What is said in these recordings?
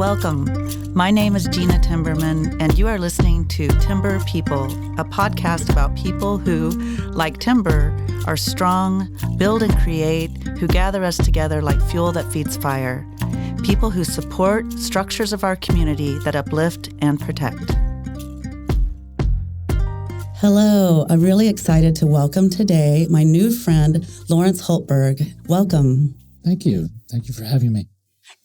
Welcome. My name is Gena Timberman, and you are listening to Timber People, a podcast about people who, like timber, are strong, build and create, who gather us together like fuel that feeds fire. People who support structures of our community that uplift and protect. Hello, I'm really excited to welcome today my new friend, Lawrence Hultberg. Welcome. Thank you. Thank you for having me.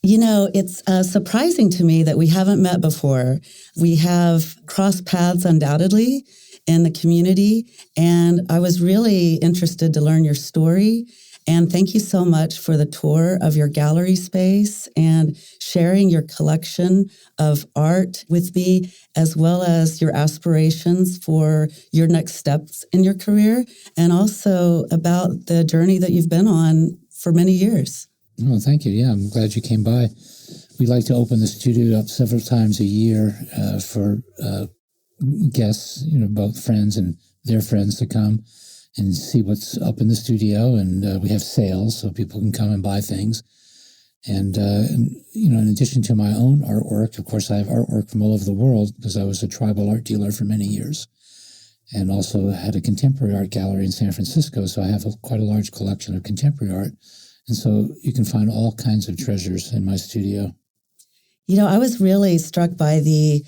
You know, it's surprising to me that we haven't met before. We have crossed paths undoubtedly in the community, and I was really interested to learn your story. And thank you so much for the tour of your gallery space and sharing your collection of art with me, as well as your aspirations for your next steps in your career, and also about the journey that you've been on for many years. Oh, thank you. Yeah, I'm glad you came by. We like to open the studio up several times a year for guests, both friends and their friends to come and see what's up in the studio. And we have sales so people can come and buy things. And in addition to my own artwork, of course, I have artwork from all over the world because I was a tribal art dealer for many years and also had a contemporary art gallery in San Francisco. So I have quite a large collection of contemporary art. And so you can find all kinds of treasures in my studio. You know, I was really struck by the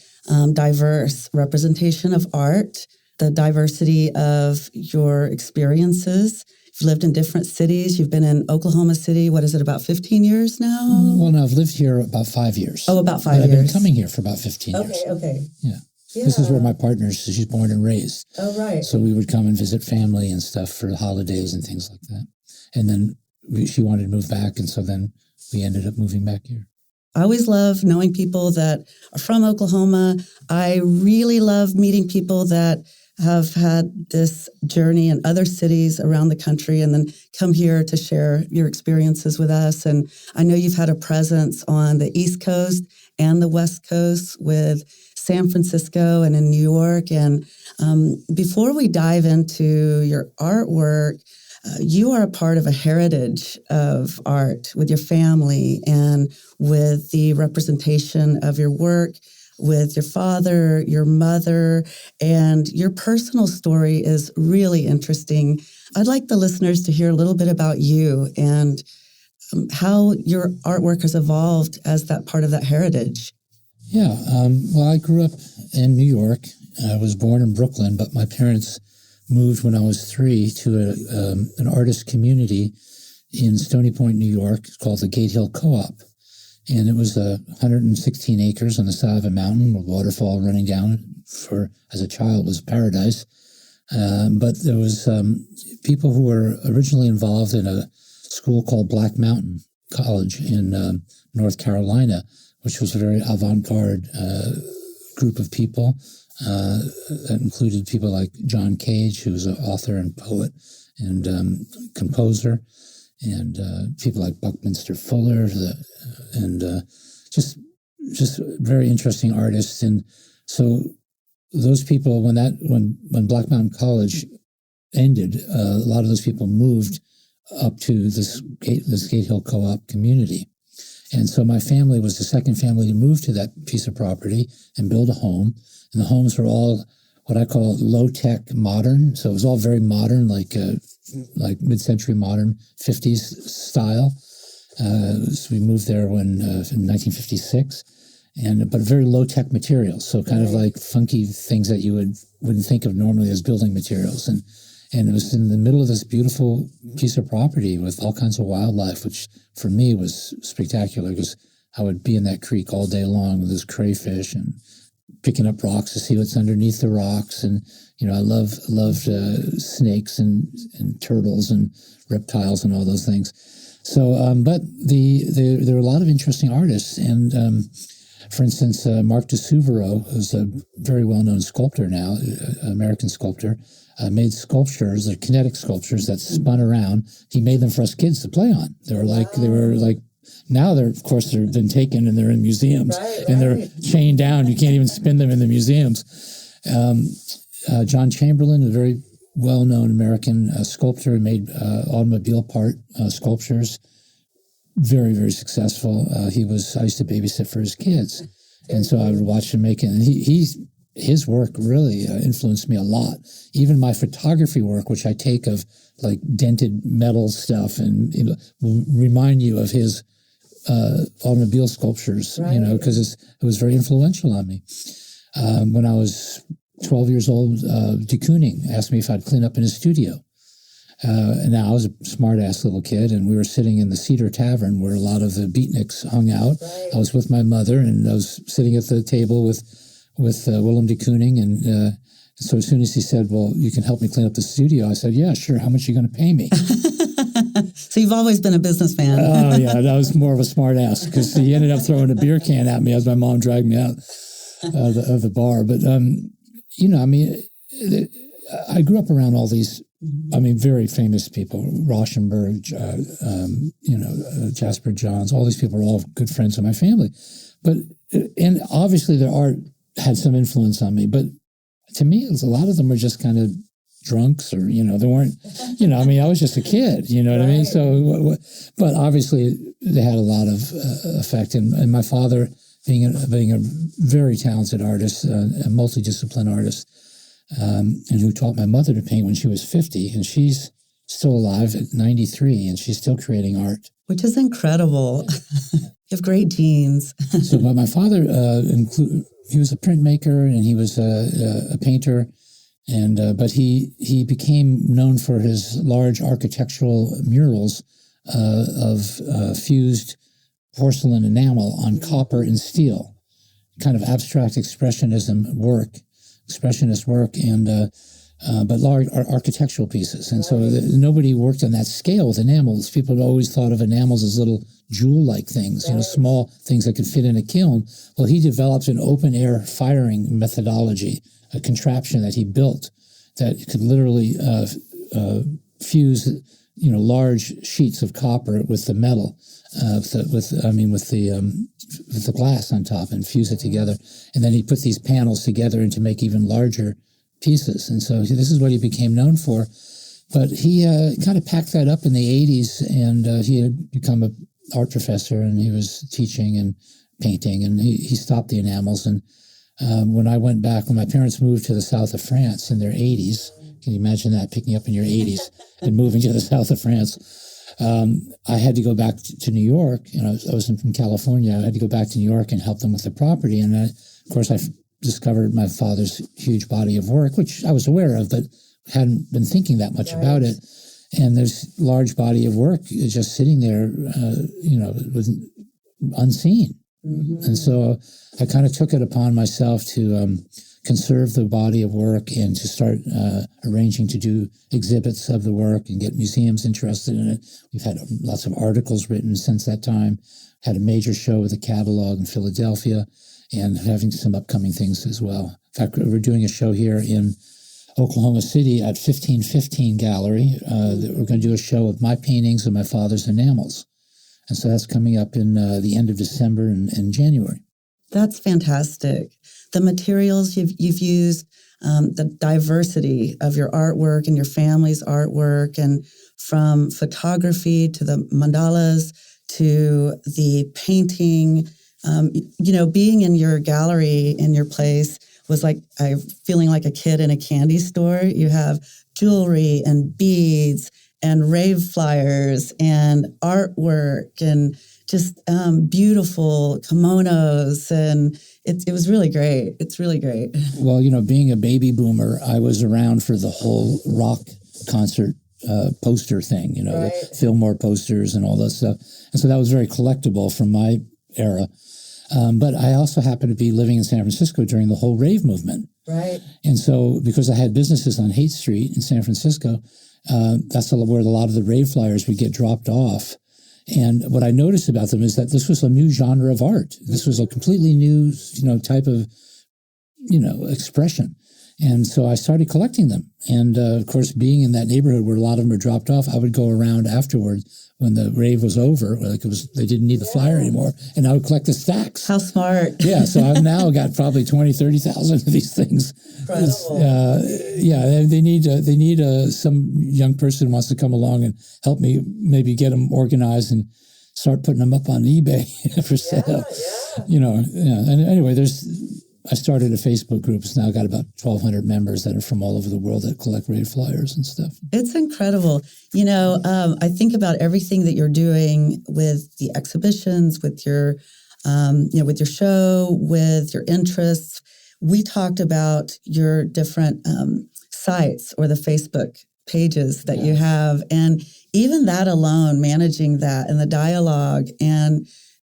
diverse representation of art, the diversity of your experiences. You've lived in different cities. You've been in Oklahoma City, what is it, about 15 years now? Well, no, I've lived here about 5 years. Oh, about 5 years. I've been coming here for about 15 years. Okay. Yeah. This is where my partner is. She's born and raised. Oh, right. So we would come and visit family and stuff for the holidays and things like that. And then she wanted to move back, and so then we ended up moving back here. I always love knowing people that are from Oklahoma. I really love meeting people that have had this journey in other cities around the country and then come here to share your experiences with us. And I know you've had a presence on the East Coast and the West Coast with San Francisco and in New York. And before we dive into your artwork, you are a part of a heritage of art with your family and with the representation of your work with your father, your mother, and your personal story is really interesting. I'd like the listeners to hear a little bit about you and how your artwork has evolved as that part of that heritage. Yeah, well, I grew up in New York. I was born in Brooklyn, but my parents moved when I was 3 to an artist community in Stony Point, New York, called the Gate Hill Co-op. And it was 116 acres on the side of a mountain with a waterfall running down. As a child, was paradise. But there was people who were originally involved in a school called Black Mountain College in North Carolina, which was a very avant-garde group of people. That included people like John Cage, who was an author and poet and composer, and people like Buckminster Fuller, and just very interesting artists. And so those people, when Black Mountain College ended, a lot of those people moved up to this Gate Hill Co-op community. And so my family was the second family to move to that piece of property and build a home. And the homes were all what I call low-tech modern. So it was all very modern, like mid-century modern, 50s style. So we moved there in 1956, but very low-tech materials. So kind of like funky things that you wouldn't think of normally as building materials. And it was in the middle of this beautiful piece of property with all kinds of wildlife, which for me was spectacular because I would be in that creek all day long with this crayfish and picking up rocks to see what's underneath the rocks. And, I loved snakes and turtles and reptiles and all those things. So, but there were a lot of interesting artists. And, for instance, Mark de Suvero, who's a very well-known sculptor now, American sculptor, made sculptures, they're kinetic sculptures that spun around. He made them for us kids to play on. They were like now they've been taken and they're in museums and they're chained down. You can't even spin them in the museums. John Chamberlain, a very well-known American sculptor, made automobile part sculptures. very, very successful. I used to babysit for his kids. And so I would watch him make it. And his work really influenced me a lot. Even my photography work, which I take of like dented metal stuff and will remind you of his automobile sculptures, because it was very influential on me. When I was 12 years old, de Kooning asked me if I'd clean up in his studio. And now I was a smart-ass little kid, and we were sitting in the Cedar Tavern where a lot of the beatniks hung out. Right. I was with my mother, and I was sitting at the table with Willem de Kooning, and so as soon as he said, well, you can help me clean up the studio, I said, yeah, sure. How much are you going to pay me? So you've always been a businessman. Oh, yeah. That was more of a smart ass because he ended up throwing a beer can at me as my mom dragged me out of the bar. But, I grew up around all these, very famous people, Rauschenberg, Jasper Johns, all these people are all good friends of my family. And obviously their art had some influence on me, but to me, a lot of them were just kind of drunks or, they weren't, I was just a kid, you know what I mean? So, but obviously they had a lot of effect. And my father, being a very talented artist, a multidisciplinary artist, and who taught my mother to paint when she was 50, and she's still alive at 93, and she's still creating art. Which is incredible. You have great genes. So, but my father, he was a printmaker, and he was a painter, and but he became known for his large architectural murals of fused porcelain enamel on copper and steel, kind of abstract expressionist work, and but large architectural pieces. And so nobody worked on that scale with enamels. People had always thought of enamels as little jewel-like things, small things that could fit in a kiln. Well, he developed an open-air firing methodology, a contraption that he built that could literally fuse, large sheets of copper with the metal, with the glass on top, and fuse it together. And then he put these panels together and to make even larger pieces. And so this is what he became known for. But he kind of packed that up in the 80s, and he had become an art professor, and he was teaching and painting, and he stopped the enamels. And when I went back, when my parents moved to the south of France in their 80s, can you imagine that, picking up in your 80s and moving to the south of France? I had to go back to New York, and I was from California. I had to go back to New York and help them with the property. And of course, I discovered my father's huge body of work, which I was aware of, but hadn't been thinking that much about it. And there's large body of work just sitting there, unseen. Mm-hmm. And so I kind of took it upon myself to conserve the body of work and to start arranging to do exhibits of the work and get museums interested in it. We've had lots of articles written since that time, had a major show with a catalog in Philadelphia, and having some upcoming things as well. In fact, we're doing a show here in Oklahoma City at 1515 Gallery. We're going to do a show of my paintings and my father's enamels. And so that's coming up in the end of December and January. That's fantastic. The materials you've used, the diversity of your artwork and your family's artwork, and from photography to the mandalas to the painting, being in your gallery in your place was like feeling like a kid in a candy store. You have jewelry and beads and rave flyers and artwork and just beautiful kimonos, and it was really great. It's really great. Well, being a baby boomer, I was around for the whole rock concert poster thing, the Fillmore posters and all that stuff. And so that was very collectible from my era. But I also happened to be living in San Francisco during the whole rave movement. Right. And so because I had businesses on Haight Street in San Francisco, that's where a lot of the rave flyers would get dropped off. And what I noticed about them is that this was a new genre of art. This was a completely new, type of, expression. And so I started collecting them. And, of course, being in that neighborhood where a lot of them were dropped off, I would go around afterwards when the rave was over, they didn't need the flyer anymore, and I would collect the stacks. How smart. Yeah, so I've now got probably 20, 30,000 of these things. Incredible. They need some young person who wants to come along and help me maybe get them organized and start putting them up on eBay for sale. And anyway, I started a Facebook group. It's now got about 1,200 members that are from all over the world that collect raid flyers and stuff. It's incredible. I think about everything that you're doing with the exhibitions, with your, with your show, with your interests. We talked about your different sites or the Facebook pages that you have. And even that alone, managing that and the dialogue and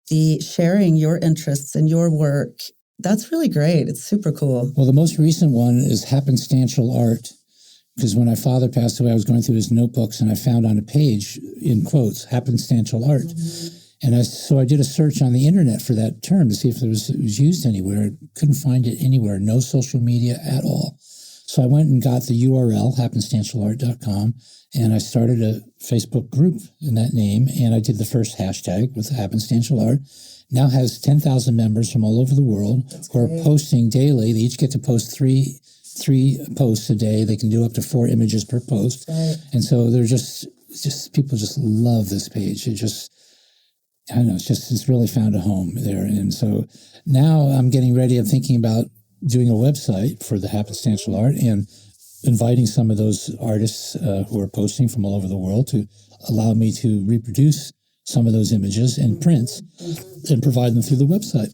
the sharing your interests and your work, that's really great. It's super cool. Well, the most recent one is happenstantial art, because when my father passed away, I was going through his notebooks and I found on a page, in quotes, happenstantial art. And so I did a search on the internet for that term to see if it was used anywhere. Couldn't find it anywhere, no social media at all. So I went and got the URL, happenstantialart.com, and I started a Facebook group in that name, and I did the first hashtag with happenstantial art. Now has 10,000 members from all over the world who are posting daily. They each get to post three posts a day. They can do up to 4 images per post. Right. And so they're just people just love this page. I don't know, it's really found a home there. And so now I'm getting ready. I'm thinking about doing a website for the happenstantial art and inviting some of those artists who are posting from all over the world to allow me to reproduce some of those images in prints and provide them through the website.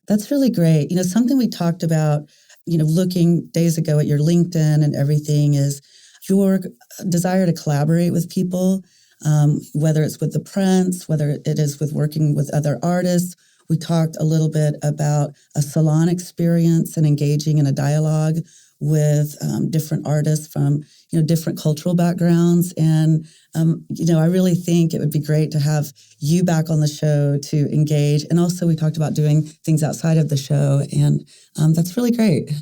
That's really great. Something we talked about, looking days ago at your LinkedIn and everything is your desire to collaborate with people, whether it's with the prints, whether it is with working with other artists. We talked a little bit about a salon experience and engaging in a dialogue with different artists from, different cultural backgrounds. And, I really think it would be great to have you back on the show to engage. And also we talked about doing things outside of the show. And that's really great.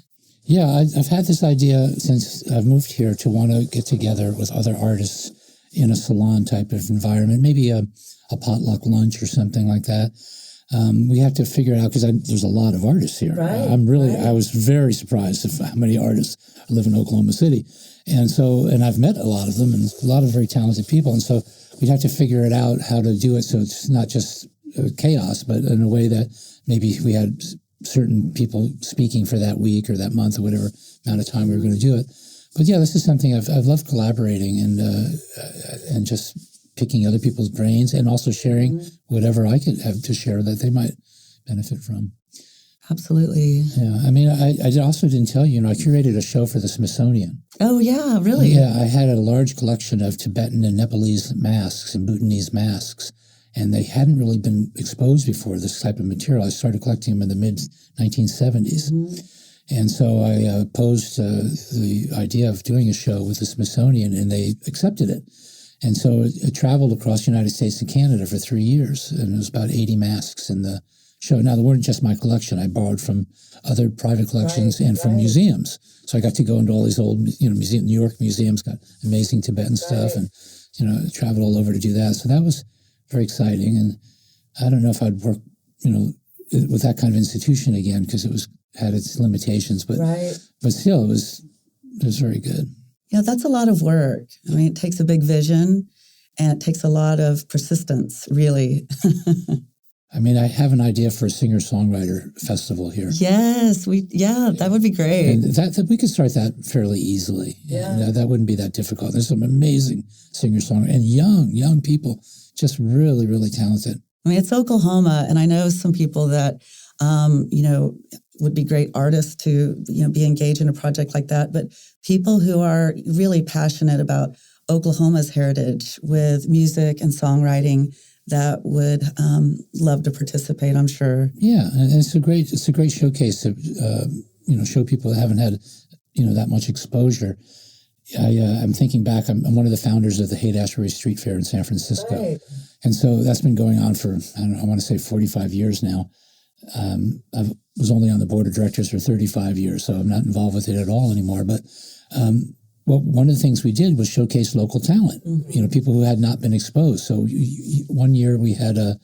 Yeah, I've had this idea since I've moved here to want to get together with other artists in a salon type of environment, maybe a potluck lunch or something like that. We have to figure it out because there's a lot of artists here. Right, I was very surprised of how many artists live in Oklahoma City. And I've met a lot of them and a lot of very talented people. And so we'd have to figure it out how to do it so it's not just chaos, but in a way that maybe we had certain people speaking for that week or that month or whatever amount of time we were going to do it. But yeah, this is something I've loved collaborating and just picking other people's brains and also sharing whatever I could have to share that they might benefit from. Absolutely. Yeah. I mean, I also didn't tell you, I curated a show for the Smithsonian. Oh, yeah, really? Yeah, I had a large collection of Tibetan and Nepalese masks and Bhutanese masks, and they hadn't really been exposed before, this type of material. I started collecting them in the mid-1970s. And so I posed the idea of doing a show with the Smithsonian, and they accepted it. And so it traveled across the United States and Canada for 3 years, and it was about 80 masks in the show. Now, they weren't just my collection. I borrowed from other private collections from museums. So I got to go into all these old, New York museums, got amazing Tibetan stuff, and, traveled all over to do that. So that was very exciting. And I don't know if I'd work, with that kind of institution again, because it had its limitations, but still, it was very good. Yeah, that's a lot of work. I mean, it takes a big vision and it takes a lot of persistence, really. I mean, I have an idea for a singer-songwriter festival here. Yes, that would be great. And that we could start that fairly easily. Yeah. That wouldn't be that difficult. There's some amazing singer-songwriters and young people, just really, really talented. I mean, it's Oklahoma, and I know some people that, would be great artists to, be engaged in a project like that. But people who are really passionate about Oklahoma's heritage with music and songwriting that would love to participate, I'm sure. Yeah, and it's a great showcase to show people that haven't had that much exposure. I'm thinking back. I'm one of the founders of the Haight-Ashbury Street Fair in San Francisco, and so that's been going on for I want to say 45 years now. I was only on the board of directors for 35 years, so I'm not involved with it at all anymore. But one of the things we did was showcase local talent, people who had not been exposed. So one year we had a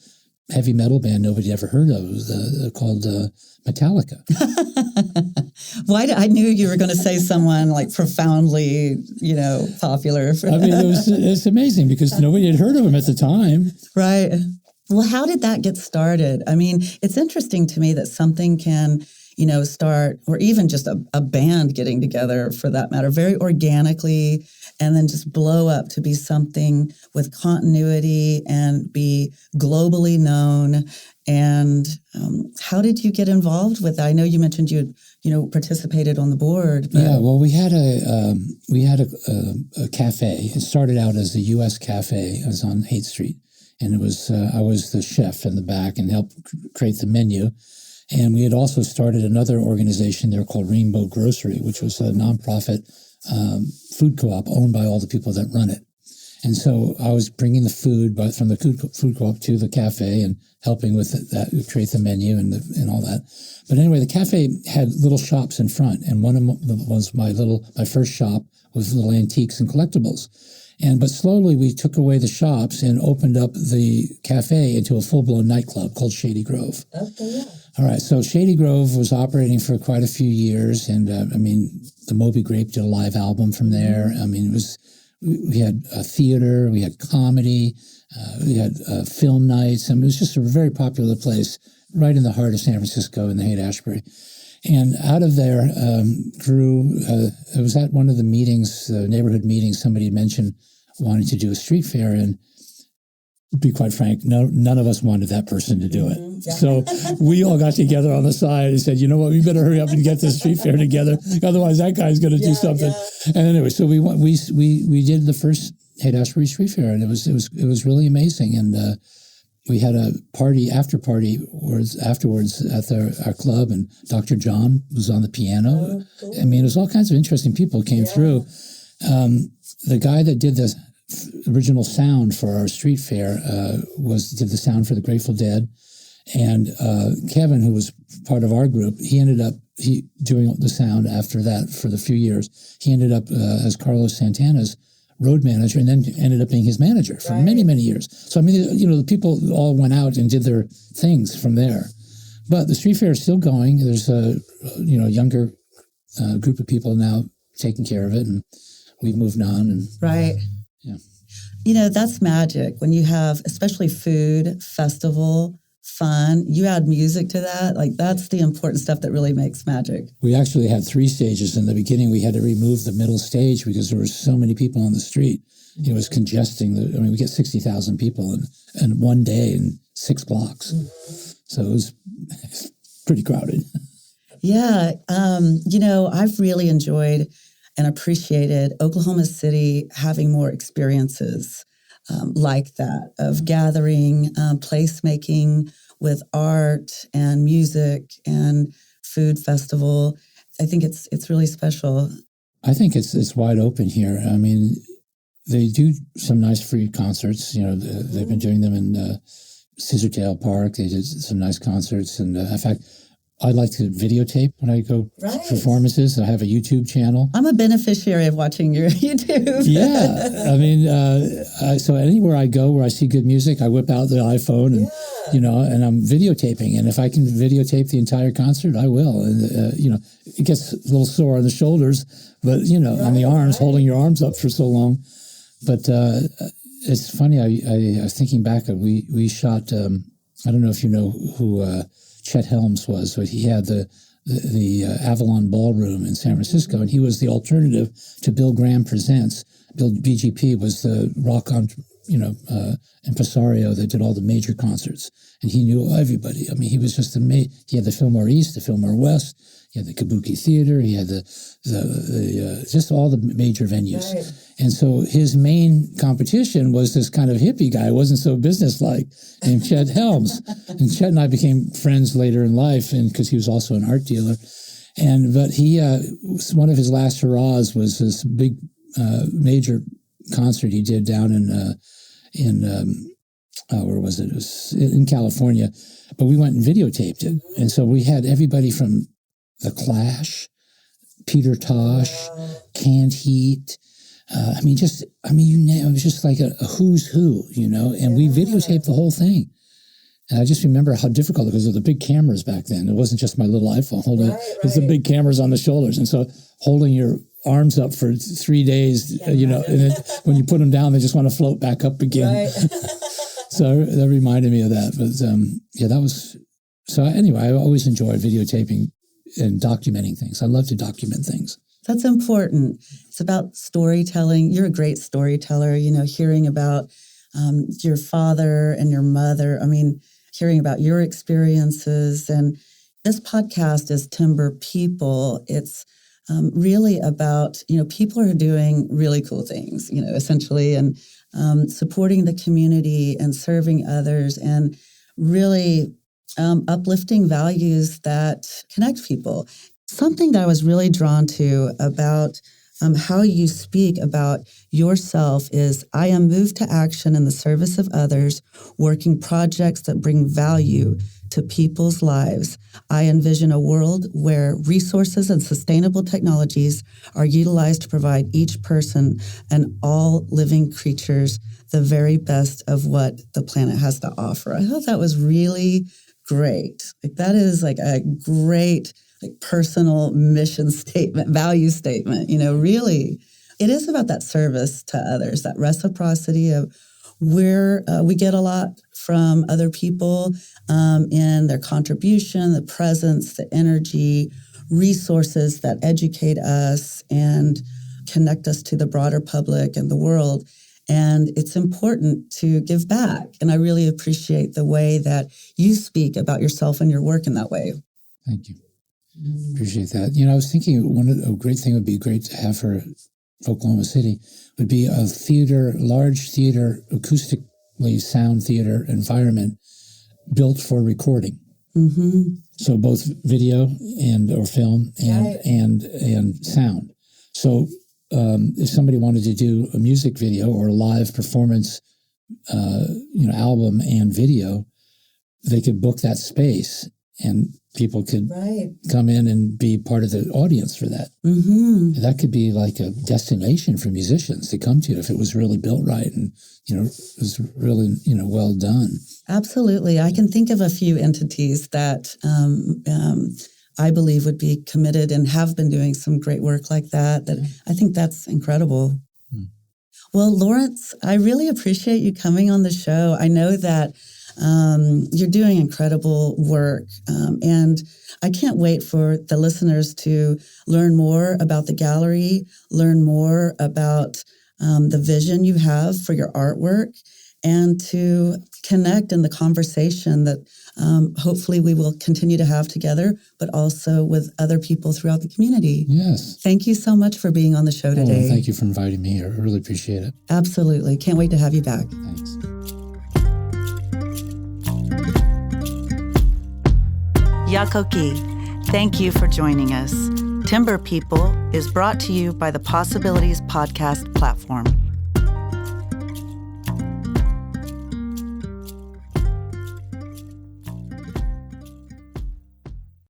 heavy metal band nobody ever heard of. It was called Metallica. I knew you were going to say someone like profoundly, popular. I mean, it's amazing because nobody had heard of them at the time. Right. Well, how did that get started? I mean, it's interesting to me that something can, start, or even just a band getting together for that matter, very organically, and then just blow up to be something with continuity and be globally known. And how did you get involved with that? I know you mentioned you had, participated on the board. But... Yeah, well, we had a cafe. It started out as a U.S. cafe. It was on 8th Street. And it was I was the chef in the back and helped create the menu. And we had also started another organization there called Rainbow Grocery, which was a nonprofit food co-op owned by all the people that run it. And so I was bringing the food from the food co-op to the cafe and helping with that, create the menu and all that. But anyway, the cafe had little shops in front, and one of them was my first shop with little antiques and collectibles. But slowly we took away the shops and opened up the cafe into a full-blown nightclub called Shady Grove. Okay, yeah. All right, so Shady Grove was operating for quite a few years, and the Moby Grape did a live album from there. We had a theater, we had comedy, we had film nights. It was just a very popular place right in the heart of San Francisco in the Haight-Ashbury. And out of there grew, it was at one of the meetings, neighborhood meetings, somebody mentioned wanting to do a street fair. And to be quite frank, none of us wanted that person to do it. Mm-hmm. Yeah. So we all got together on the side and said, you know what, we better hurry up and get this street fair together. Otherwise, that guy's going to do something. Yeah. And anyway, so we did the first Haight-Ashbury Street Fair, and it was really amazing. And we had a after party afterwards at our club, and Dr. John was on the piano. Oh, cool. It was all kinds of interesting people came through. The guy that did the original sound for our street fair did the sound for the Grateful Dead. And Kevin, who was part of our group, he ended up doing the sound after that for the few years. He ended up as Carlos Santana's road manager, and then ended up being his manager for many, many years. So, the people all went out and did their things from there. But the street fair is still going. There's a younger group of people now taking care of it, and we've moved on. And yeah. That's magic when you have, especially food, festival, fun, you add music to that. Like, that's the important stuff that really makes magic. We actually had 3 stages. In the beginning, we had to remove the middle stage because there were so many people on the street. It was congesting. We get 60,000 people in one day in 6 blocks. So it was pretty crowded. Yeah. I've really enjoyed and appreciated Oklahoma City having more experiences like that, of gathering, placemaking with art and music and food festival. I think it's really special. I think it's wide open here. They do some nice free concerts. They've been doing them in Scissortail Park. They did some nice concerts. And in fact, I like to videotape when I go to performances. I have a YouTube channel. I'm a beneficiary of watching your YouTube. Yeah. So anywhere I go where I see good music, I whip out the iPhone and, and I'm videotaping. And if I can videotape the entire concert, I will. And, it gets a little sore on the shoulders, but, on the arms, holding your arms up for so long. But it's funny. I was thinking back, we shot, I don't know if you know who Chet Helms was, but he had the Avalon Ballroom in San Francisco, and he was the alternative to Bill Graham Presents. BGP was the rock impresario that did all the major concerts, and he knew everybody. He was just amazing. He had the Fillmore East, the Fillmore West, he had the Kabuki Theater, he had the just all the major venues. Right. And so his main competition was this kind of hippie guy, wasn't so businesslike, named Chet Helms. And Chet and I became friends later in life, and because he was also an art dealer. But he, one of his last hurrahs was this big major concert he did down in where was it? It was in California. But we went and videotaped it. And so we had everybody from The Clash, Peter Tosh, Canned Heat. It was just like a who's who, and we videotaped the whole thing. And I just remember how difficult it was with the big cameras back then. It wasn't just my little iPhone holding, it was the big cameras on the shoulders. And so holding your arms up for 3 days, and then when you put them down, they just want to float back up again. Right. So that reminded me of that. But that was, so anyway, I always enjoy videotaping and documenting things. I love to document things. That's important. It's about storytelling. You're a great storyteller, hearing about your father and your mother. I mean, hearing about your experiences. And this podcast is Timber People. It's really about, people are doing really cool things, essentially, and supporting the community and serving others and really uplifting values that connect people. Something that I was really drawn to about how you speak about yourself is, I am moved to action in the service of others, working projects that bring value to people's lives. I envision a world where resources and sustainable technologies are utilized to provide each person and all living creatures the very best of what the planet has to offer. I thought that was really great. That is a great personal mission statement, value statement. Really, it is about that service to others, that reciprocity of where we get a lot from other people in their contribution, the presence, the energy, resources that educate us and connect us to the broader public and the world. And it's important to give back. And I really appreciate the way that you speak about yourself and your work in that way. Thank you. Appreciate that. I was thinking a great thing would be great to have for Oklahoma City would be a large theater, acoustically sound theater environment built for recording. Mm-hmm. So both video or film and sound. So if somebody wanted to do a music video or a live performance, album and video, they could book that space and people could come in and be part of the audience for that. Mm-hmm. That could be like a destination for musicians to come to if it was really built right and, was really, well done. Absolutely. I can think of a few entities that I believe would be committed and have been doing some great work like that. I think that's incredible. Mm. Well, Lawrence, I really appreciate you coming on the show. I know that you're doing incredible work, and I can't wait for the listeners to learn more about the gallery, learn more about the vision you have for your artwork, and to connect in the conversation that hopefully we will continue to have together, but also with other people throughout the community. Yes. Thank you so much for being on the show today. Well, thank you for inviting me. I really appreciate it. Absolutely. Can't wait to have you back. Thanks. Yakoki, thank you for joining us. Timber People is brought to you by the Possibilities Podcast platform.